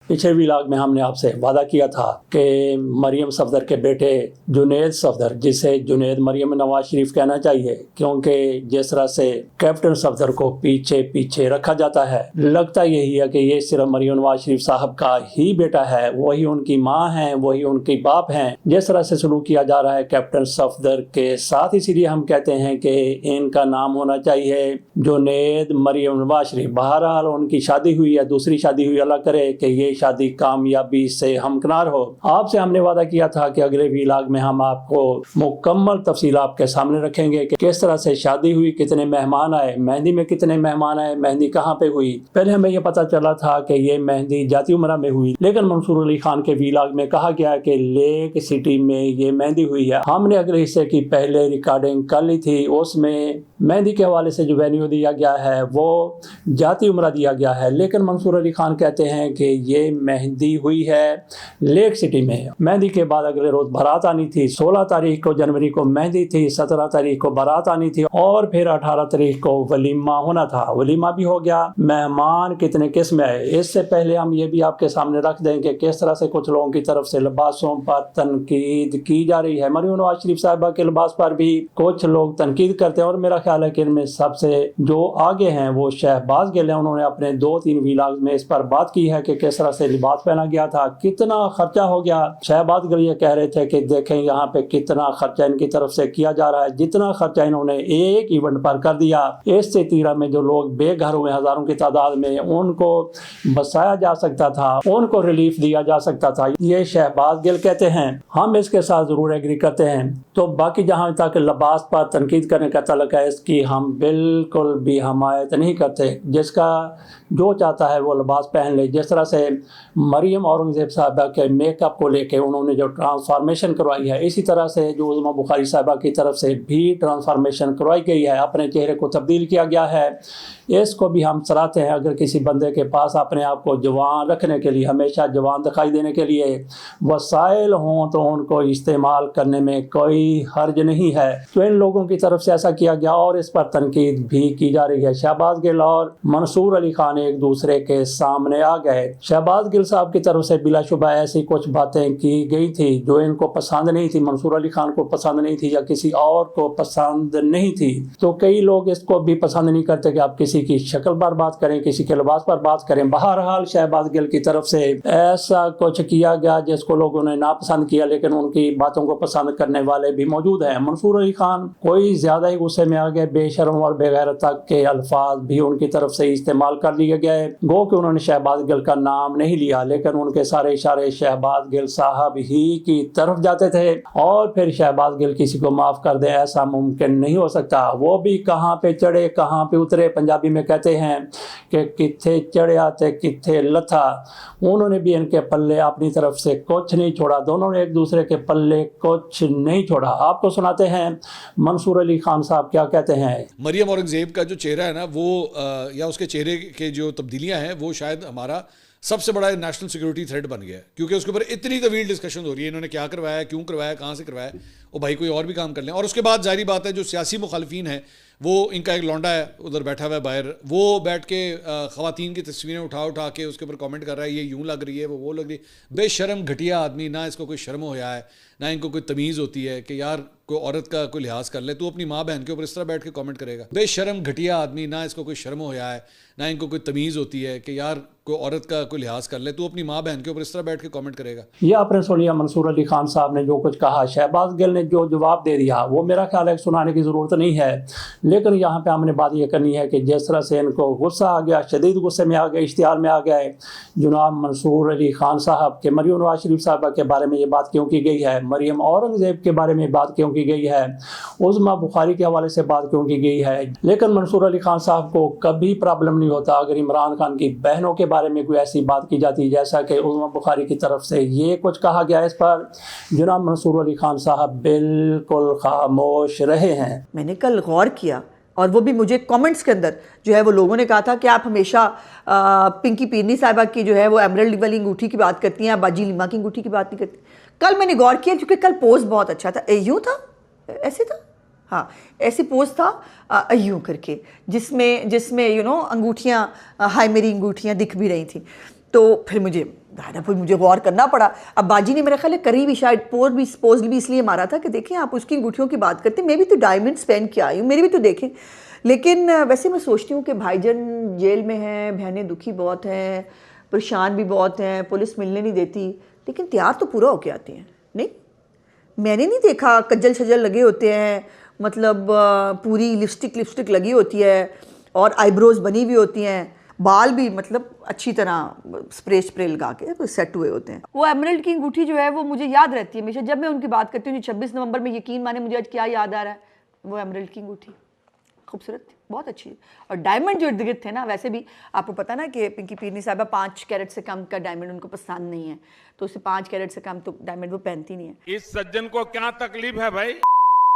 पिछले व्लॉग में हमने आपसे वादा किया था कि मरियम सफदर के बेटे जुनैद सफदर, जिसे जुनैद मरियम नवाज शरीफ कहना चाहिए, क्योंकि जिस तरह से कैप्टन सफदर को पीछे पीछे रखा जाता है, लगता यही है कि ये सिर्फ मरियम नवाज शरीफ साहब का ही बेटा है, वही उनकी माँ है, वही उनकी बाप हैं। जिस तरह से सलूक किया जा रहा है कैप्टन सफदर के साथ, इसीलिए हम कहते हैं कि इनका नाम होना चाहिए जुनैद मरियम नवाज शरीफ। बहरहाल उनकी शादी हुई है, दूसरी शादी हुई, अल्लाह करे कि ये शादी कामयाबी से हमकिनार हो। आपसे हमने वादा किया था कि अगले व्लॉग में हम आपको मुकम्मल तफसील आपके सामने रखेंगे कि किस तरह से शादी हुई, कितने मेहमान आए, मेहंदी में कितने मेहमान आए, मेहंदी कहाँ पे हुई। पहले हमें ये पता चला था कि ये मेहंदी जाती उमरा में हुई, लेकिन मंसूर अली खान के व्लॉग में कहा गया कि लेक सिटी में ये मेहंदी हुई है। हमने अगले हिस्से की पहले रिकॉर्डिंग कर ली थी, उसमें मेहंदी के हवाले से जो वेन्यू दिया गया है वो जाती उमरा दिया गया है, लेकिन मंसूर अली खान कहते हैं कि ये मेहंदी हुई है लेक सिटी में। मेहंदी के बाद अगले रोज बारात आनी थी। 16 तारीख को जनवरी को मेहंदी थी, 17 तारीख को बारात आनी थी और फिर 18 तारीख को वलीमा होना था। वलीमा भी हो गया। मेहमान कितने किस्म आए, इससे पहले हम ये भी आपके सामने रख दें कि किस तरह से कुछ लोगों की तरफ से लिबासों पर तनकीद की जा रही है। मरियम नवाज शरीफ साहिबा के लिबास पर भी कुछ लोग तनकीद करते हैं और मेरा ख्याल है कि इनमें सबसे जो आगे हैं वो शहबाज गिल हैं। उन्होंने अपने 2-3 व्लॉग में इस पर बात की है कि किस तरह से लिबास पहना गया था, कितना खर्चा हो गया। शहबाज गिल ये कह रहे थे कि देखें यहाँ पे कितना खर्चा इनकी तरफ से किया जा रहा है, जितना खर्चा इन्होंने एक इवेंट पर कर दिया। इससे तीरा में जो लोग बेघर हुए हजारों की तादाद में, उनको बसाया जा सकता था, उनको रिलीफ दिया जा सकता था। ये शहबाज गिल कहते हैं। हम इसके साथ जरूर एग्री करते हैं। तो बाकी जहाँ तक लिबास पर तनकीद करने का तल्लुक है, इसकी हम बिल्कुल भी हमायत नहीं करते। जिसका जो चाहता है वो लिबास पहन ले। जिस तरह से मरियम औरंगजेब साहबा के मेकअप को लेके उन्होंने जो ट्रांसफॉर्मेशन करवाई है, इसी तरह से जो उज़्मा बुखारी साहबा की तरफ से भी ट्रांसफॉर्मेशन करवाई गई है, अपने चेहरे को तब्दील किया गया है। इसको भी हम सराहते हैं। अगर किसी बंदे के पास अपने आप को जवान रखने के लिए, हमेशा जवान दिखाई देने के लिए वसाइल हों तो उनको इस्तेमाल करने में कोई हर्ज नहीं है। तो इन लोगों की तरफ से ऐसा किया गया और इस पर तनकीद भी की जा रही है। शहबाज गिल और मंसूर अली खान एक दूसरे के सामने आ गए। शहबाज गिल साहब की तरफ से बिलाशुबा ऐसी कुछ बातें की गई थी जो इनको पसंद नहीं थी, मंसूर अली खान को पसंद नहीं थी या किसी और को पसंद नहीं थी। तो कई लोग इसको भी पसंद नहीं करते कि आप किसी की शक्ल पर बात करें, किसी के लिबास पर बात करें। बहरहाल शहबाज गिल की तरफ से ऐसा कुछ किया गया जिसको लोगों ने नापसंद किया, लेकिन उनकी बातों को पसंद करने वाले भी मौजूद हैं। मंसूर अली खान कोई ज्यादा ही गुस्से में आ गए, बेशर्म और बेगैरत तक के अल्फाज भी उनकी तरफ से इस्तेमाल कर लिए गए। गो कि उन्होंने शहबाज गिल का नाम नहीं लिया, लेकिन उनके सारे इशारे शहबाज गिल साहब ही की तरफ जाते थे। और फिर शहबाज गिल किसी को माफ कर दे, ऐसा मुमकिन नहीं हो सकता। वो भी कहाँ पे चढ़े कहाँ पे उतरे, पंजाबी में कहते हैं कि किथे चढ़िया ते किथे लथा। उन्होंने भी इनके पल्ले अपनी तरफ से कुछ नहीं छोड़ा। दोनों ने एक दूसरे के पल्ले कुछ नहीं छोड़ा। आपको सुनाते हैं मंसूर अली खान साहब क्या कहते हैं। मरियम औरंगजेब का जो चेहरा है ना, वो या उसके चेहरे के जो तब्दीलियां हैं, वो शायद हमारा सबसे बड़ा नेशनल सिक्योरिटी थ्रेट बन गया है, क्योंकि उसके ऊपर इतनी तवील डिस्कशन हो रही है, इन्होंने क्या करवाया, क्यों करवाया, कहाँ से करवाया। वो भाई कोई और भी काम कर लें। और उसके बाद जाहिर बात है जो सियासी मुखालिफिन है, वो इनका एक लौंडा है उधर बैठा हुआ है बाहर, वो बैठ के ख़वातीन की तस्वीरें उठा के उसके ऊपर कमेंट कर रहा है, ये यूँ लग रही है, वो लग रही है। बेशर्म घटिया आदमी, ना इसको कोई शर्म होया है, ना इनको कोई तमीज़ होती है कि यार कोई औरत का कोई लिहाज कर ले। तू अपनी माँ बहन के ऊपर इस तरह बैठ के कमेंट करेगा। बेशर्म घटिया आदमी, ना इसको कोई शर्म होया है, ना इनको कोई तमीज़ होती है कि यार कोई औरत का कोई लिहाज कर ले। तू अपनी माँ बहन के ऊपर इस तरह बैठ के कमेंट करेगा। ये आपने सुन लिया मंसूर अली खान साहब ने जो कुछ कहा। शहबाज गिल ने जो जवाब दे दिया वो मेरा ख्याल है सुनाने की ज़रूरत नहीं है, लेकिन यहाँ पे हमने बात ये करनी है कि जिस तरह से इनको गुस्सा आ गया, शदीद गुस्से में आ गए, इश्तियाल में आ गए जनाब मंसूर अली खान साहब के मरियम नवाज शरीफ साहबा के बारे में ये बात क्यों की गई है, मरियम औरंगजेब के बारे में बात क्यों की गई है, उज़्मा बुखारी के हवाले से बात क्यों की गई है। लेकिन मंसूर अली खान साहब को कभी प्रॉब्लम नहीं होता अगर इमरान खान की बहनों के बारे में कोई ऐसी बात की जाती, जैसा कि उज़्मा बुखारी की तरफ से ये कुछ कहा गया। इस पर जनाब मंसूर अली खान साहब बिल्कुल खामोश रहे हैं। मैंने कल गौर किया और वो भी मुझे कमेंट्स के अंदर जो है वो लोगों ने कहा था कि आप हमेशा पिंकी पीरनी साहिबा की जो है वो एमरल्ड वाली अंगूठी की बात करती हैं, बाजी लिमा की अंगूठी की बात नहीं करती। कल मैंने गौर किया क्योंकि कल पोस्ट बहुत अच्छा था। यूँ था, ऐसे था, हाँ ऐसी पोस्ट था यूँ करके, जिसमें अंगूठियाँ, हाय मेरी अंगूठियाँ दिख भी रही थी। तो फिर मुझे پھر مجھے غور کرنا پڑا. اب باجی نے میرا خیال ہے کری بھی شاید سپوزلی بھی اس لیے مارا تھا کہ دیکھیں آپ اس کی انگوٹھیوں کی بات کرتے ہیں, میں بھی تو ڈائمنڈس پہن کے آئی ہوں, میری بھی تو دیکھیں. لیکن ویسے میں سوچتی ہوں کہ بھائی جان جیل میں ہیں, بہنیں دکھی بہت ہیں, پریشان بھی بہت ہیں, پولیس ملنے نہیں دیتی, لیکن تیار تو پورا ہو کے آتے ہیں. نہیں, میں نے نہیں دیکھا کجل شجل لگے ہوتے ہیں, مطلب پوری لپسٹک لگی ہوتی ہے اور آئی بروز بنی ہوئی ہوتی ہیں, بال بھی مطلب اچھی طرح اسپرے لگا کے سیٹ ہوئے ہوتے ہیں. وہ ایمرلڈ کی انگوٹھی جو ہے وہ مجھے یاد رہتی ہے ہمیشہ جب میں ان کی بات کرتی ہوں. 26 نومبر میں یقین مانے مجھے آج کیا یاد آ رہا ہے, وہ ایمرلڈ کی انگوٹھی خوبصورت تھی, بہت اچھی. اور ڈائمنڈ جو ارد گرد تھے نا, ویسے بھی آپ کو پتا نا کہ پنکی پیرنی صاحبہ 5 کیرٹ سے کم کا ڈائمنڈ ان کو پسند نہیں ہے, تو اسے 5 کیرٹ سے کم تو ڈائمنڈ وہ پہنتی نہیں ہے. اس سجن کو کیا تکلیف ہے بھائی؟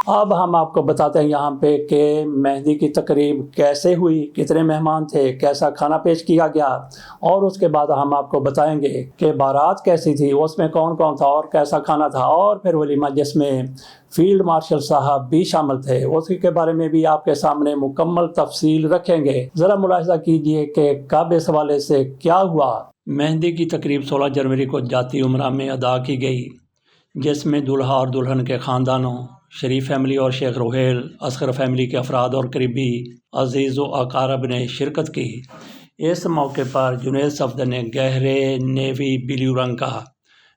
اب ہم آپ کو بتاتے ہیں یہاں پہ کہ مہندی کی تقریب کیسے ہوئی, کتنے مہمان تھے, کیسا کھانا پیش کیا گیا, اور اس کے بعد ہم آپ کو بتائیں گے کہ بارات کیسی تھی, اس میں کون کون تھا اور کیسا کھانا تھا, اور پھر ولیمہ جس میں فیلڈ مارشل صاحب بھی شامل تھے, اس کے بارے میں بھی آپ کے سامنے مکمل تفصیل رکھیں گے. ذرا ملاحظہ کیجئے کہ کب اس حوالے سے کیا ہوا. مہندی کی تقریب 16 جنوری کو جاتی عمرہ میں ادا کی گئی, جس میں دلہا اور دلہن کے خاندانوں, شریف فیملی اور شیخ روہیل, اصغر فیملی کے افراد اور قریبی عزیز و اقارب نے شرکت کی. اس موقع پر جنید صفدر نے گہرے نیوی بلیو رنگ کا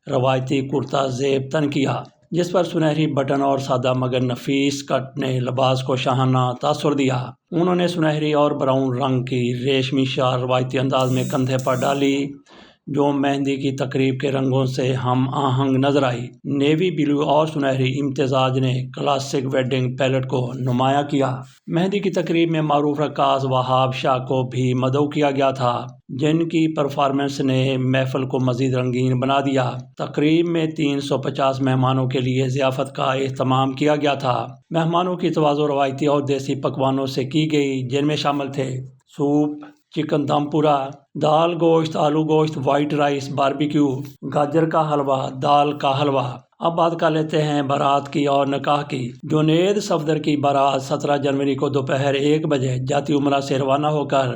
روایتی کرتا زیب تن کیا, جس پر سنہری بٹن اور سادہ مگر نفیس کٹ نے لباس کو شاہانہ تاثر دیا. انہوں نے سنہری اور براؤن رنگ کی ریشمی شال روایتی انداز میں کندھے پر ڈالی, جو مہندی کی تقریب کے رنگوں سے ہم آہنگ نظر آئی. نیوی بلو اور سنہری امتزاج نے کلاسک ویڈنگ پیلٹ کو نمایاں کیا. مہندی کی تقریب میں معروف رقاص وہاب شاہ کو بھی مدعو کیا گیا تھا, جن کی پرفارمنس نے محفل کو مزید رنگین بنا دیا. تقریب میں 350 مہمانوں کے لیے ضیافت کا اہتمام کیا گیا تھا. مہمانوں کی تواضع روایتی اور دیسی پکوانوں سے کی گئی, جن میں شامل تھے سوپ, چکن دم پورا, دال گوشت, آلو گوشت, وائٹ رائس, باربیکیو, گاجر کا حلوہ, دال کا حلوہ. اب بات کر لیتے ہیں بارات کی اور نکاح کی. جنید صفدر کی بارات 17 جنوری کو دوپہر 1 بجے جاتی عمرہ سے روانہ ہو کر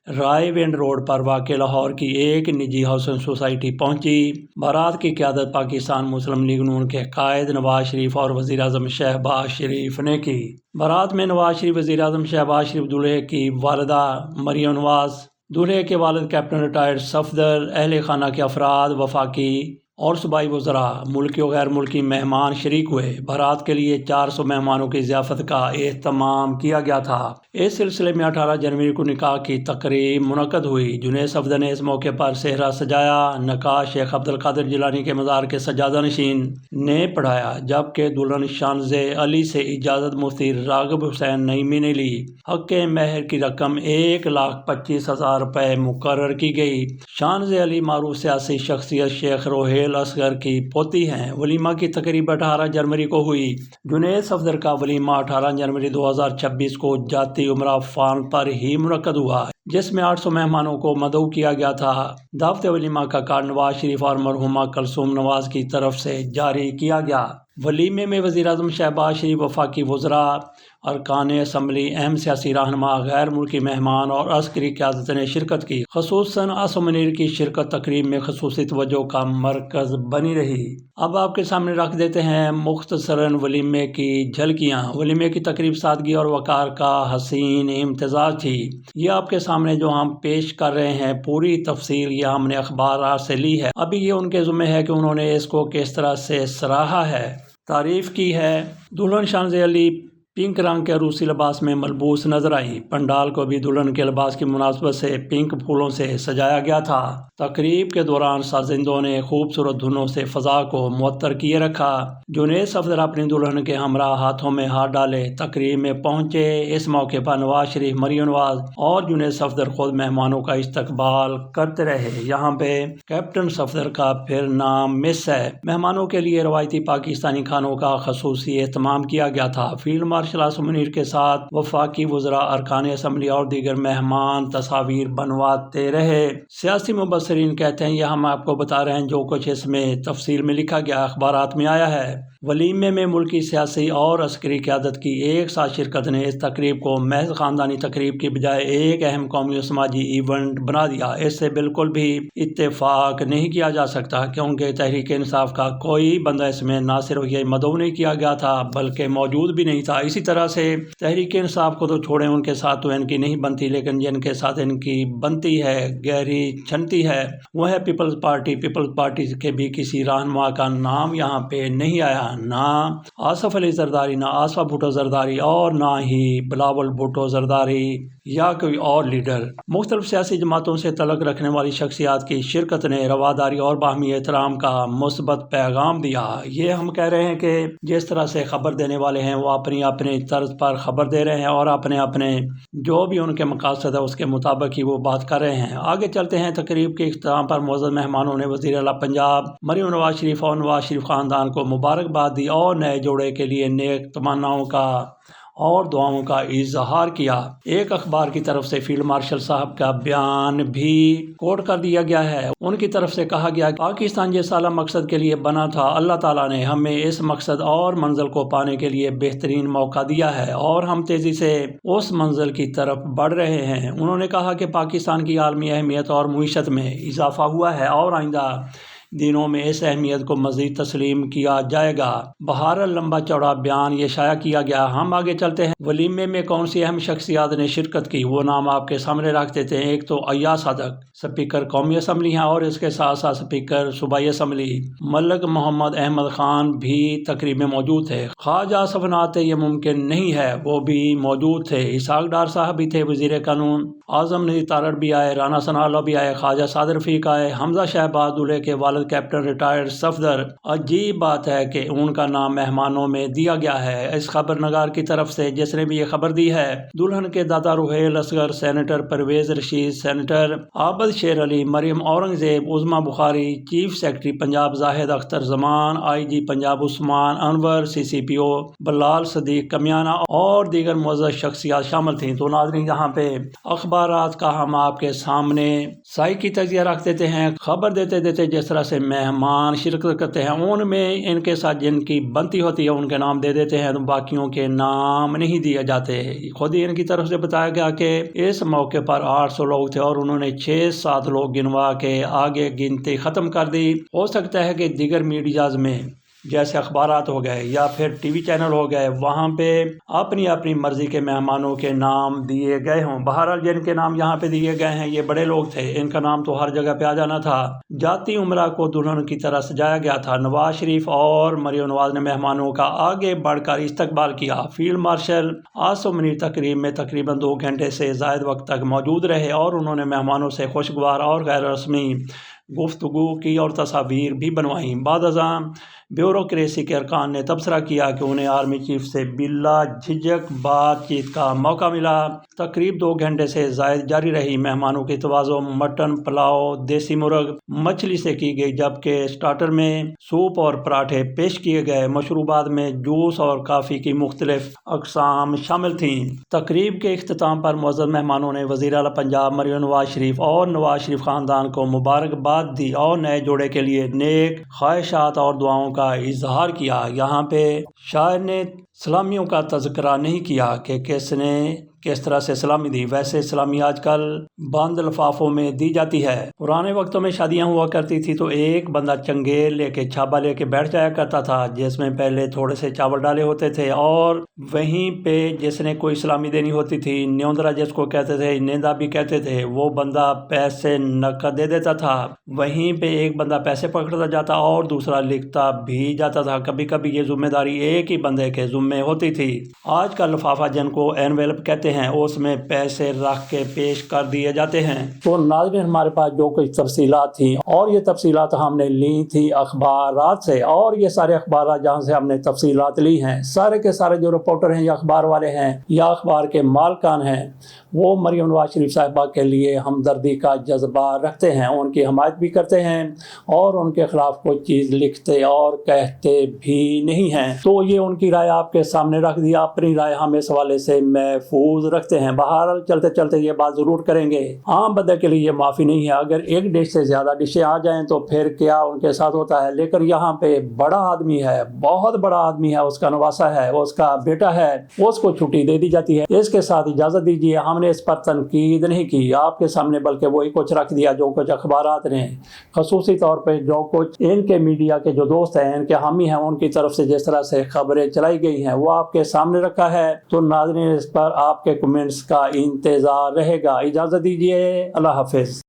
رائے وینڈ روڈ پر واقع لاہور کی ایک نجی ہاؤسنگ سوسائٹی پہنچی. بارات کی قیادت پاکستان مسلم لیگ نون کے قائد نواز شریف اور وزیر اعظم شہباز شریف نے کی. بارات میں نواز شریف, وزیر اعظم شہباز شریف, دولہے کی والدہ مریم نواز, دولہے کے والد کیپٹن ریٹائرڈ صفدر, اہل خانہ کے افراد, وفاقی اور صوبائی وزراء, ملکی و غیر ملکی مہمان شریک ہوئے. بارات کے لیے 400 مہمانوں کی ضیافت کا اہتمام کیا گیا تھا. اس سلسلے میں 18 جنوری کو نکاح کی تقریب منعقد ہوئی. جنید صفدر نے اس موقع پر صحرا سجایا. نکاح شیخ عبد القادر جیلانی کے مزار کے سجادہ نشین نے پڑھایا, جبکہ دلہن شانز علی سے اجازت مفتی راغب حسین نعیمی نے لی. حق مہر کی رقم 1,25,000 روپے مقرر کی گئی. شانز علی معروف سیاسی شخصیت شیخ روہیل اصغر کی پوتی ہیں. ولیمہ کی تقریب 18 جنوری کو ہوئی. جنید صفدر کا ولیمہ 18 جنوری 2026 کو جاتی عمرہ فارم پر ہی منعقد ہوا, جس میں 800 مہمانوں کو مدعو کیا گیا تھا. دعوت ولیمہ کا کارڈ نواز شریف اور مرحومہ کلثوم نواز کی طرف سے جاری کیا گیا. ولیمے میں وزیر اعظم شہباز شریف, وفاقی وزراء, ارکان اسمبلی, اہم سیاسی رہنما, غیر ملکی مہمان اور عسکری قیادت نے شرکت کی. خصوصاً اسم منیر کی شرکت تقریب میں خصوصی توجہ کا مرکز بنی رہی. اب آپ کے سامنے رکھ دیتے ہیں مختصراً ولیمے کی جھلکیاں. ولیمے کی تقریب سادگی اور وقار کا حسین امتزاج تھی. یہ آپ کے سامنے جو ہم پیش کر رہے ہیں پوری تفصیل یہ ہم نے اخبارات سے لی ہے. ابھی یہ ان کے ذمہ ہے کہ انہوں نے اس کو کس طرح سے سراہا ہے, تعریف کی ہے. دلہن شانز علی پنک رنگ کے روسی لباس میں ملبوس نظر آئی. پنڈال کو بھی دلہن کے لباس کی مناسبت سے پنک پھولوں سے سجایا گیا تھا. تقریب کے دوران سازندوں نے خوبصورت دھنوں سے فضا کو معطر کیے رکھا. جنید صفدر اپنی دلہن کے ہمراہ ہاتھوں میں ہاتھ ڈالے تقریب میں پہنچے. اس موقع پر نواز شریف, مریم نواز اور جنید صفدر خود مہمانوں کا استقبال کرتے رہے. یہاں پہ کیپٹن صفدر کا پھر نام مس ہے. مہمانوں کے لیے روایتی پاکستانی کھانوں کا خصوصی اہتمام کیا گیا تھا. فیلڈ مارشل اسم منیر کے ساتھ وفاقی وزراء, ارکان اسمبلی اور دیگر مہمان تصاویر بنواتے رہے. سیاسی مبصرین کہتے ہیں یہ ہم آپ کو بتا رہے ہیں جو کچھ اس میں تفصیل میں لکھا گیا اخبارات میں آیا ہے. वलीमे में मुल्की सियासी और अस्करी क़यादत की एक साथ शिरकत ने इस तकरीब को महज ख़ानदानी तकरीब की बजाय एक अहम कौमी और समाजी इवेंट बना दिया। इससे बिल्कुल भी इत्तेफाक नहीं किया जा सकता, क्योंकि तहरीक इंसाफ का कोई बंदा इसमें ना सिर्फ ये मदऊ नहीं किया गया था बल्कि मौजूद भी नहीं था। इसी तरह से तहरीक इंसाफ को तो छोड़ें, उनके साथ तो इनकी नहीं बनती, लेकिन जिनके साथ इनकी बनती है, गहरी छनती है, वह है पीपल्स पार्टी। पीपल्स पार्टी के भी किसी रहनुमा का नाम यहाँ पे नहीं आया, ना आसफ अली जरदारी, ना आसफा भुट्टो जरदारी और ना ही बिलावल भुट्टो जरदारी या कोई और लीडर। मुख्तलिफ सियासी जमातों से तल्लुक़ रखने वाली शख्सियात की शिरकत ने रवादारी और बाहमी एहतराम का मुस्बत पैगाम दिया। ये हम कह रहे हैं कि जिस तरह से खबर देने वाले हैं वो अपनी अपनी तर्ज पर खबर दे रहे हैं और अपने अपने जो भी उनके मकासद है उसके मुताबिक ही वो बात कर रहे हैं। आगे चलते हैं। तकरीब के इख्तिताम पर मुअज़्ज़ज़ मेहमानों ने वज़ीर आला पंजाब मरियम नवाज शरीफ और नवाज शरीफ ख़ानदान को मुबारकबाद दी और नए जोड़े के लिए नेक तमन्नाओं का और दुआओं का इजहार किया। एक अखबार की तरफ से फील्ड मार्शल साहब का बयान भी कोट कर दिया गया है। उनकी तरफ से कहा गया, पाकिस्तान जिस आला मकसद के लिए बना था, अल्लाह ताला ने हमें इस मकसद और मंजिल को पाने के लिए बेहतरीन मौका दिया है और हम तेज़ी से उस मंजिल की तरफ बढ़ रहे हैं। उन्होंने कहा कि पाकिस्तान की आलमी अहमियत और मुईशत में इजाफा हुआ है और आइंदा दिनों में इस अहमियत को मज़ीद तस्लीम किया जाएगा। बहरहाल लंबा चौड़ा बयान ये शाया किया गया। हम आगे चलते हैं। वलीमे में कौन सी अहम शख्सियात ने शिरकत की, वो नाम आपके सामने रख देते हैं। एक तो अय्याज सादक स्पीकर कौमी असम्बली हैं और इसके साथ साथ स्पीकर सूबाई असम्बली मलिक मोहम्मद अहमद खान भी तकरीब में मौजूद थे। ख्वाजा आसफ नाते ये मुमकिन नहीं है, वो भी मौजूद थे। इसाक डार साहब भी थे। वज़ीर कानून आज़म नज़ीर तारड़ भी आए, राना सनाउल्लाह भी आए, ख्वाजा सादर रफ़ीक आए, हमजा शहबाज दूल्हे के वालिद कैप्टन रिटायर्ड सफदर। अजीब बात है कि उनका नाम मेहमानों में दिया गया है। इस खबर नगार की तरफ से जिसने भी ये खबर दी है, दुल्हन के दादा Ruhail Asghar, senator Pervez Rashid, senator Abid Sher Ali, Maryam Aurangzeb, Uzma Bukhari, chief secretary Punjab Zahid Akhtar Zaman, IG Punjab Usman Anwar, CCPO Bilal Sadiq Kamiana और दीगर मुअज़्ज़ज़ शख्सियात शामिल थीं। तो नाज़रीन, यहाँ पे अखबारात का हम आपके सामने साई की तजिया रख देते हैं। खबर देते देते जिस तरह से मेहमान शिरकत करते हैं, उनमें इनके साथ जिनकी बनती होती है उनके नाम दे देते हैं, तो बाकियों के नाम नहीं दिए जाते। खुद ही इनकी तरफ से बताया गया कि इस मौके पर 800 लोग थे और उन्होंने 6-7 लोग गिनवा के आगे गिनती ख़त्म कर दी। हो सकता है कि दीगर मीडियाज़ में जैसे अखबारात हो गए या फिर TV चैनल हो गए, वहाँ पे अपनी अपनी मर्जी के मेहमानों के नाम दिए गए हों। बहरहाल जिनके नाम यहाँ पे दिए गए हैं ये बड़े लोग थे, इनका नाम तो हर जगह पे आ जाना था। जाती उम्रा को दुल्हन की तरह सजाया गया था। नवाज शरीफ और मरियम नवाज ने मेहमानों का आगे बढ़कर इस्तकबाल किया। फील्ड मार्शल आसिफ मुनीर तकरीब में तकरीबन 2 घंटे से ज़ायद वक्त तक मौजूद रहे और उन्होंने मेहमानों से खुशगवार और गैर रस्मी गुफ्तगू की और तस्वीर भी बनवाई। बाद अज़ां ब्यूरोक्रेसी के अरकान ने तबसरा किया कि उन्हें आर्मी चीफ से बिला झिझक बातचीत का मौका मिला। तकरीब 2 घंटे से ज़ायद जारी रही। मेहमानों की तवाज़ो मटन, पुलाव, देसी मुर्ग, मछली से की गई, जबकि स्टार्टर में सूप और पराठे पेश किए गए। मशरूबात में जूस और काफ़ी की मुख्तलिफ अक़साम शामिल थीं। तकरीब के इख्तिताम पर मुअज़्ज़ज़ मेहमानों ने वज़ीर आला पंजाब मरियम नवाज शरीफ और नवाज शरीफ ख़ानदान को मुबारकबाद दी और नए जोड़े के लिए नेक ख्वाहिशात और दुआओं का इजहार किया। यहाँ पे शायर ने सलामियों का तज़किरा नहीं किया कि किसने किस तरह से सलामी दी। वैसे सलामी आजकल बंद लिफाफों में दी जाती है। पुराने वक्तों में शादियां हुआ करती थी तो एक बंदा चंगेल लेके छाबा लेके बैठ जाया करता था, जिसमें पहले थोड़े से चावल डाले होते थे और वहीं पे जिसने कोई सलामी देनी होती थी, न्योंदरा जिसको कहते थे, नेंदा भी कहते थे, वो बंदा पैसे नकद दे देता था। वहीं पे एक बंदा पैसे पकड़ता जाता और दूसरा लिखता भी जाता था। कभी कभी ये जिम्मेदारी एक ही बंदे के ज़ुम्मे होती थी। आज का लिफाफा जिनको एनवेलप कहते हैं, उसमें पैसे रख के पेश कर दिए जाते हैं। तो नाज़रीन, हमारे पास जो कुछ तफसीलात थी और ये तफसीलात हमने ली थी अखबारात से, और ये सारे अखबार जहाँ से हमने तफसीलात ली हैं, सारे के सारे जो रिपोर्टर हैं या अखबार वाले हैं या अखबार के मालकान हैं, وہ مریم نواز شریف صاحبہ کے لیے ہمدردی کا جذبہ رکھتے ہیں، ان کی حمایت بھی کرتے ہیں اور ان کے خلاف کوئی چیز لکھتے اور کہتے بھی نہیں ہیں۔ تو یہ ان کی رائے آپ کے سامنے رکھ دیا، اپنی رائے ہم اس حوالے سے محفوظ رکھتے ہیں۔ بہرحال چلتے چلتے یہ بات ضرور کریں گے، عام بندے کے لیے یہ معافی نہیں ہے، اگر ایک ڈش سے زیادہ ڈشیں آ جائیں تو پھر کیا ان کے ساتھ ہوتا ہے، لیکن یہاں پہ بڑا آدمی ہے، بہت بڑا آدمی ہے، اس کا نواسا ہے، اس کا بیٹا ہے، اس کو چھٹی دے دی جاتی ہے۔ اس کے ساتھ اجازت دیجیے، ہم نے اس پر تنقید نہیں کی آپ کے سامنے، بلکہ وہی کچھ رکھ دیا جو کچھ اخبارات نے، خصوصی طور پہ جو کچھ ان کے میڈیا کے جو دوست ہیں، ان کے حامی ہیں، ان کی طرف سے جس طرح سے خبریں چلائی گئی ہیں وہ آپ کے سامنے رکھا ہے۔ تو ناظرین، اس پر آپ کے کمنٹس کا انتظار رہے گا۔ اجازت دیجیے، اللہ حافظ۔